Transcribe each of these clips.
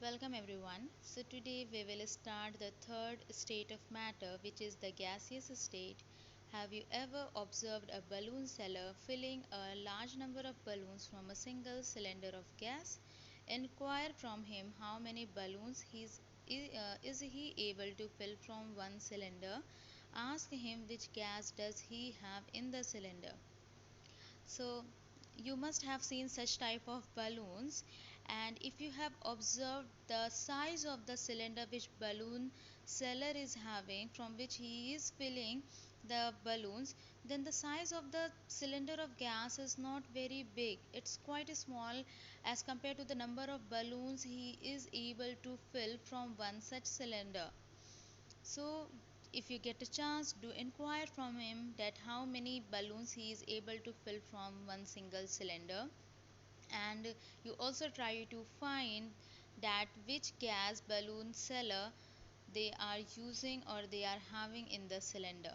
Welcome everyone. So today we will start the third state of matter, which is the gaseous state. Have you ever observed a balloon seller filling a large number of balloons from a single cylinder of gas? Inquire from him how many balloons is he able to fill from one cylinder. Ask him which gas does he have in the cylinder. So you must have seen such type of balloons, and if you have observed the size of the cylinder which balloon seller is having, from which he is filling the balloons, then the size of the cylinder of gas is not very big. It's quite small as compared to the number of balloons he is able to fill from one such cylinder. So if you get a chance, do inquire from him that how many balloons he is able to fill from one single cylinder, and you also try to find that which gas balloon seller they are using or they are having in the cylinder.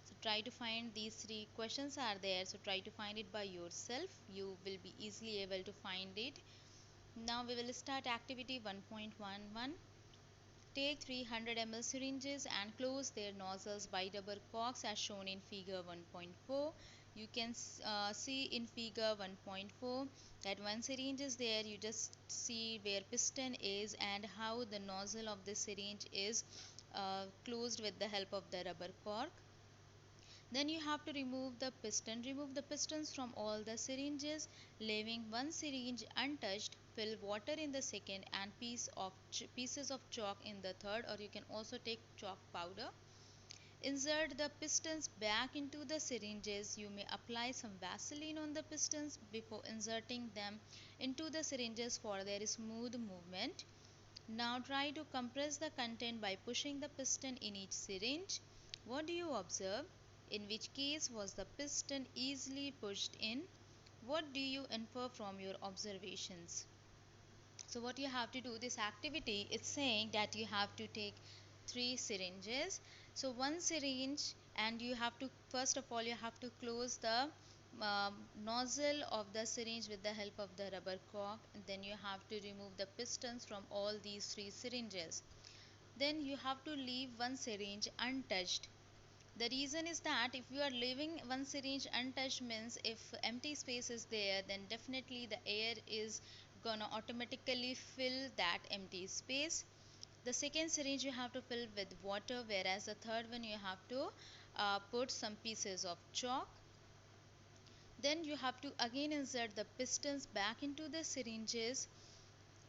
So try to find, these three questions are there, so try to find it by yourself. You will be easily able to find it. Now we will start activity 1.11. Take 300 ml syringes and close their nozzles by rubber corks as shown in figure 1.4. You can see in figure 1.4 that one syringe is there. You just see where piston is and how the nozzle of the syringe is closed with the help of the rubber cork. Then you have to remove the piston. Remove the pistons from all the syringes, leaving one syringe untouched. Fill water in the second and pieces of chalk in the third, or you can also take chalk powder. Insert the pistons back into the syringes. You may apply some Vaseline on the pistons before inserting them into the syringes for their smooth movement. Now try to compress the content by pushing the piston in each syringe. What do you observe? In which case was the piston easily pushed in? What do you infer from your observations? So what you have to do, this activity, it's saying that you have to take three syringes. So one syringe, and you have to, first of all you have to close the nozzle of the syringe with the help of the rubber cork, and then you have to remove the pistons from all these three syringes. Then you have to leave one syringe untouched. The reason is that if you are leaving one syringe untouched means if empty space is there, then definitely the air is gonna automatically fill that empty space. The second syringe you have to fill with water, whereas the third one you have to put some pieces of chalk. Then you have to again insert the pistons back into the syringes,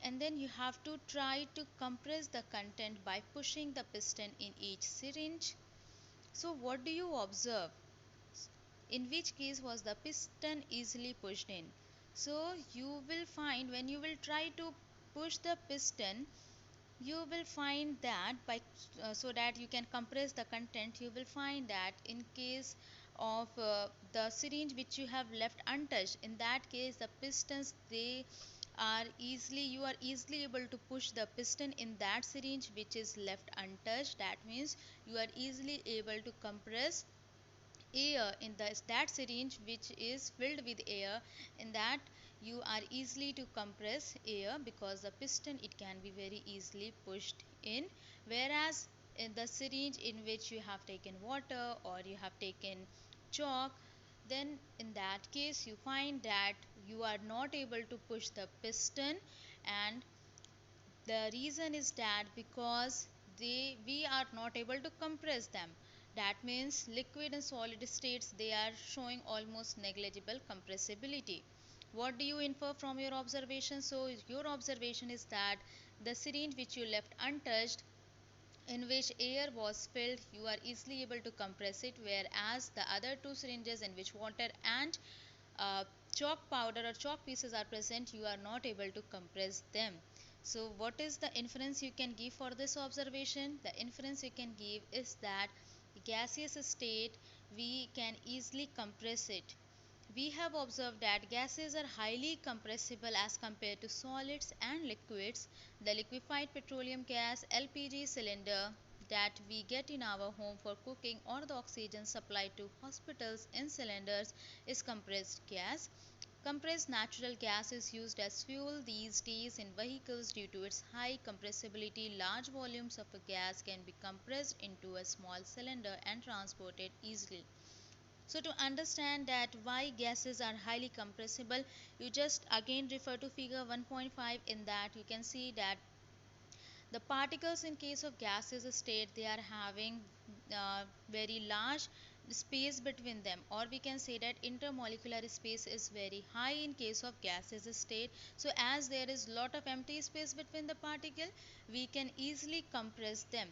and then you have to try to compress the content by pushing the piston in each syringe. So what do you observe? In which case was the piston easily pushed in? So you will find, when you will try to push the piston, you will find that by so that you can compress the content, you will find that in case of the syringe which you have left untouched, in that case the pistons, they are easily, you are easily able to push the piston in that syringe which is left untouched. That means you are easily able to compress air in that syringe which is filled with air. In that you are easily to compress air, because the piston, it can be very easily pushed in. Whereas in the syringe in which you have taken water or you have taken chalk, then in that case you find that you are not able to push the piston. And the reason is that because we are not able to compress them. That means liquid and solid states, they are showing almost negligible compressibility. What do you infer from your observation? So your observation is that the syringe which you left untouched, in which air was filled, you are easily able to compress it, whereas the other two syringes in which water and uh, chalk powder or chalk pieces are present, you are not able to compress them. So what is the inference you can give for this observation? The inference you can give is that gaseous state, we can easily compress it. We have observed that gases are highly compressible as compared to solids and liquids. The liquefied petroleum gas LPG cylinder that we get in our home for cooking, or the oxygen supplied to hospitals in cylinders, is compressed gas. Compressed natural gas is used as fuel these days in vehicles due to its high compressibility. Large volumes of a gas can be compressed into a small cylinder and transported easily. So to understand that why gases are highly compressible, you just again refer to figure 1.5. In that you can see that the particles in case of gaseous state, they are having very large space between them, or we can say that intermolecular space is very high in case of gaseous state. So as there is lot of empty space between the particle, we can easily compress them.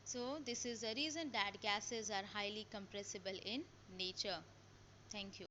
So this is the reason that gases are highly compressible in nature. Thank you.